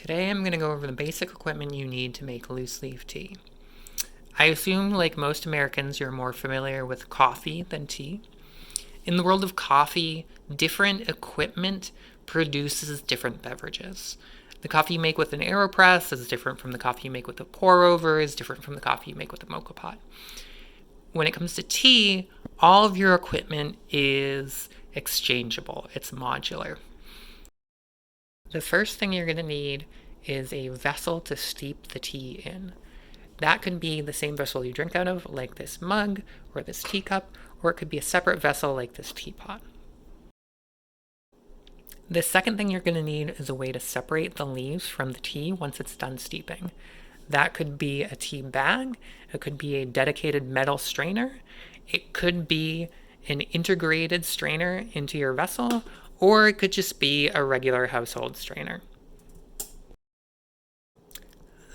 Today I'm going to go over the basic equipment you need to make loose leaf tea. I assume, like most Americans, you're more familiar with coffee than tea. In the world of coffee, different equipment produces different beverages. The coffee you make with an AeroPress is different from the coffee you make with a pour over, is different from the coffee you make with a mocha pot. When it comes to tea, all of your equipment is exchangeable, it's modular. The first thing you're going to need is a vessel to steep the tea in. That could be the same vessel you drink out of, like this mug or this teacup, or it could be a separate vessel like this teapot. The second thing you're going to need is a way to separate the leaves from the tea once it's done steeping. That could be a tea bag, it could be a dedicated metal strainer, it could be an integrated strainer into your vessel, or it could just be a regular household strainer.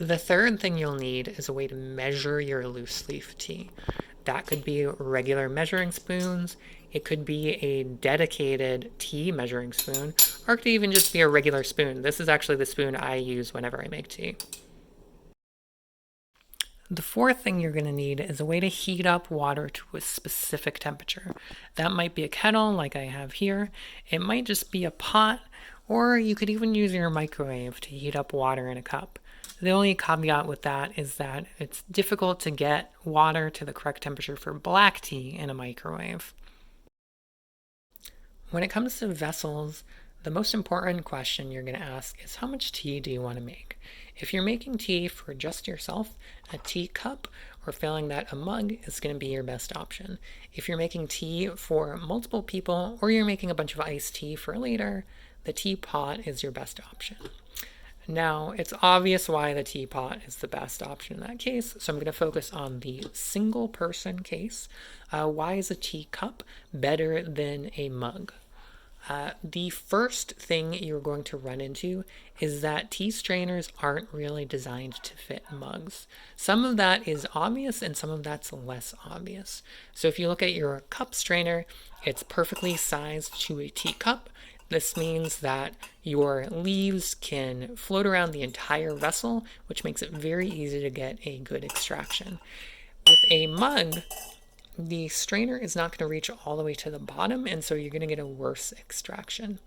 The third thing you'll need is a way to measure your loose leaf tea. That could be regular measuring spoons, it could be a dedicated tea measuring spoon, or it could even just be a regular spoon. This is actually the spoon I use whenever I make tea. The fourth thing you're going to need is a way to heat up water to a specific temperature. That might be a kettle like I have here, it might just be a pot, or you could even use your microwave to heat up water in a cup. The only caveat with that is that it's difficult to get water to the correct temperature for black tea in a microwave. When it comes to vessels, the most important question you're going to ask is how much tea do you want to make? If you're making tea for just yourself, a teacup or filling that a mug is going to be your best option. If you're making tea for multiple people or you're making a bunch of iced tea for later, the teapot is your best option. Now, it's obvious why the teapot is the best option in that case, so I'm going to focus on the single person case. Why is a teacup better than a mug? The first thing you're going to run into is that tea strainers aren't really designed to fit mugs. Some of that is obvious and some of that's less obvious. So if you look at your cup strainer, it's perfectly sized to a teacup. This means that your leaves can float around the entire vessel, which makes it very easy to get a good extraction. With a mug, the strainer is not going to reach all the way to the bottom, and so you're going to get a worse extraction.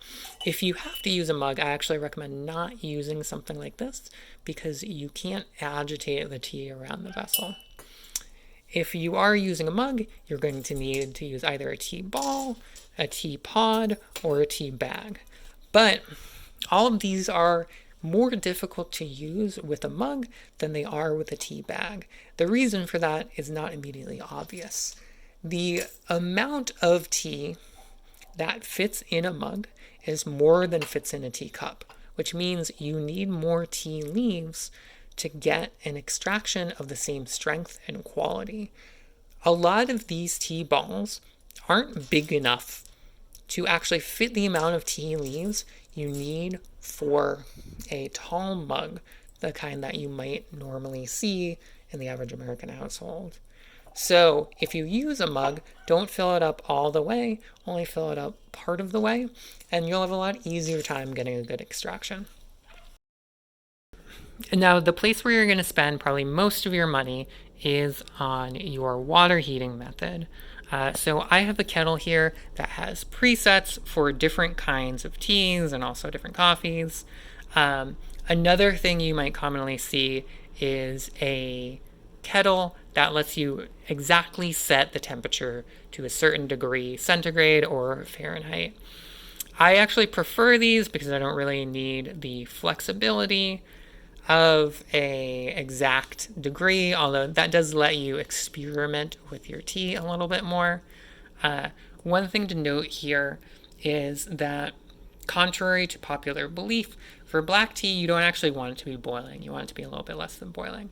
If you have to use a mug, I actually recommend not using something like this because you can't agitate the tea around the vessel. If you are using a mug, you're going to need to use either a tea ball, a tea pod, or a tea bag. But all of these are more difficult to use with a mug than they are with a tea bag. The reason for that is not immediately obvious. The amount of tea that fits in a mug is more than fits in a teacup, which means you need more tea leaves to get an extraction of the same strength and quality. A lot of these tea balls aren't big enough to actually fit the amount of tea leaves you need for a tall mug, the kind that you might normally see in the average American household. So if you use a mug, don't fill it up all the way, only fill it up part of the way, and you'll have a lot easier time getting a good extraction. Now, the place where you're going to spend probably most of your money is on your water heating method. So I have a kettle here that has presets for different kinds of teas and also different coffees. Another thing you might commonly see is a kettle that lets you exactly set the temperature to a certain degree centigrade or Fahrenheit. I actually prefer these because I don't really need the flexibility of a exact degree, although that does let you experiment with your tea a little bit more. One thing to note here is that contrary to popular belief, for black tea you don't actually want it to be boiling, you want it to be a little bit less than boiling.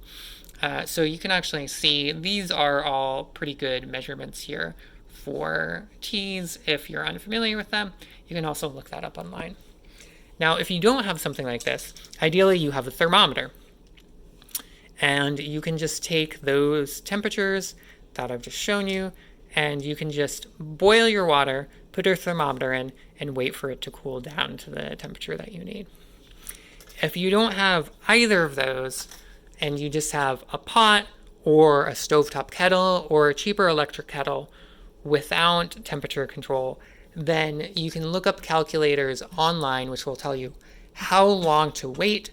So you can actually see these are all pretty good measurements here for teas. If you're unfamiliar with them, you can also look that up online. Now, if you don't have something like this, ideally you have a thermometer. And you can just take those temperatures that I've just shown you, and you can just boil your water, put your thermometer in, and wait for it to cool down to the temperature that you need. If you don't have either of those and you just have a pot or a stovetop kettle or a cheaper electric kettle without temperature control, then you can look up calculators online, which will tell you how long to wait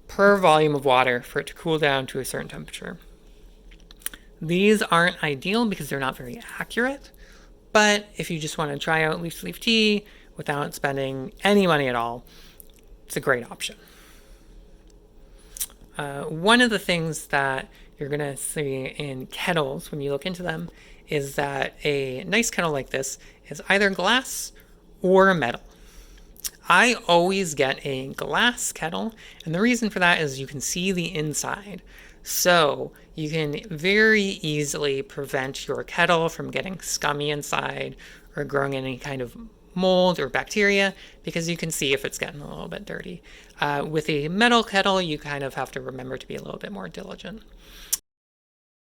per volume of water for it to cool down to a certain temperature. These aren't ideal because they're not very accurate, but if you just want to try out loose leaf tea without spending any money at all, it's a great option. One of the things that you're going to see in kettles when you look into them is that a nice kettle like this is either glass or metal. I always get a glass kettle, and the reason for that is you can see the inside. So you can very easily prevent your kettle from getting scummy inside or growing any kind of mold or bacteria because you can see if it's getting a little bit dirty. With a metal kettle, you kind of have to remember to be a little bit more diligent.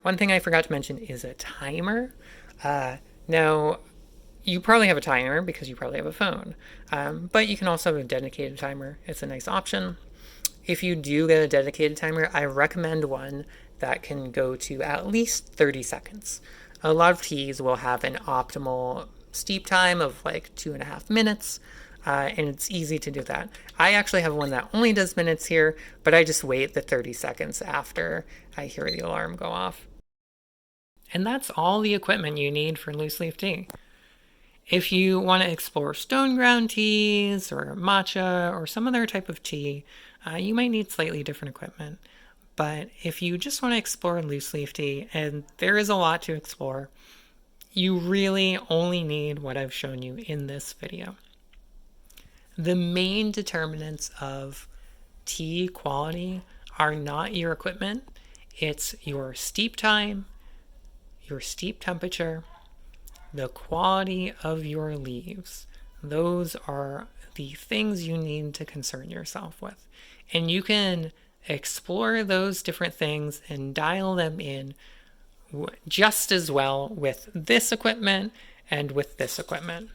One thing I forgot to mention is a timer. Now, you probably have a timer because you probably have a phone, but you can also have a dedicated timer. It's a nice option. If you do get a dedicated timer, I recommend one that can go to at least 30 seconds. A lot of teas will have an optimal steep time of like 2.5 minutes, and it's easy to do that. I actually have one that only does minutes here, but I just wait the 30 seconds after I hear the alarm go off. And that's all the equipment you need for loose leaf tea. If you want to explore stone ground teas or matcha or some other type of tea, you might need slightly different equipment. But if you just want to explore loose leaf tea, and there is a lot to explore, you really only need what I've shown you in this video. The main determinants of tea quality are not your equipment, it's your steep time, your steep temperature, the quality of your leaves. Those are the things you need to concern yourself with. And you can explore those different things and dial them in just as well with this equipment and with this equipment.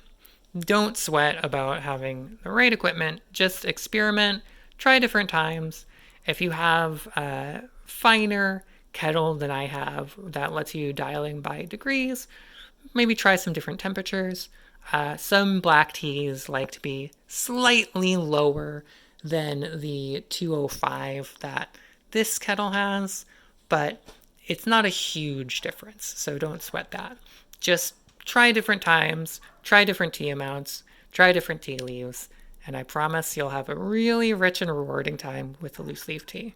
Don't sweat about having the right equipment. Just experiment, try different times. If you have a finer kettle than I have that lets you dial in by degrees, maybe try some different temperatures. Some black teas like to be slightly lower than the 205 that this kettle has, but it's not a huge difference, so don't sweat that. Just try different times, try different tea amounts, try different tea leaves, and I promise you'll have a really rich and rewarding time with the loose leaf tea.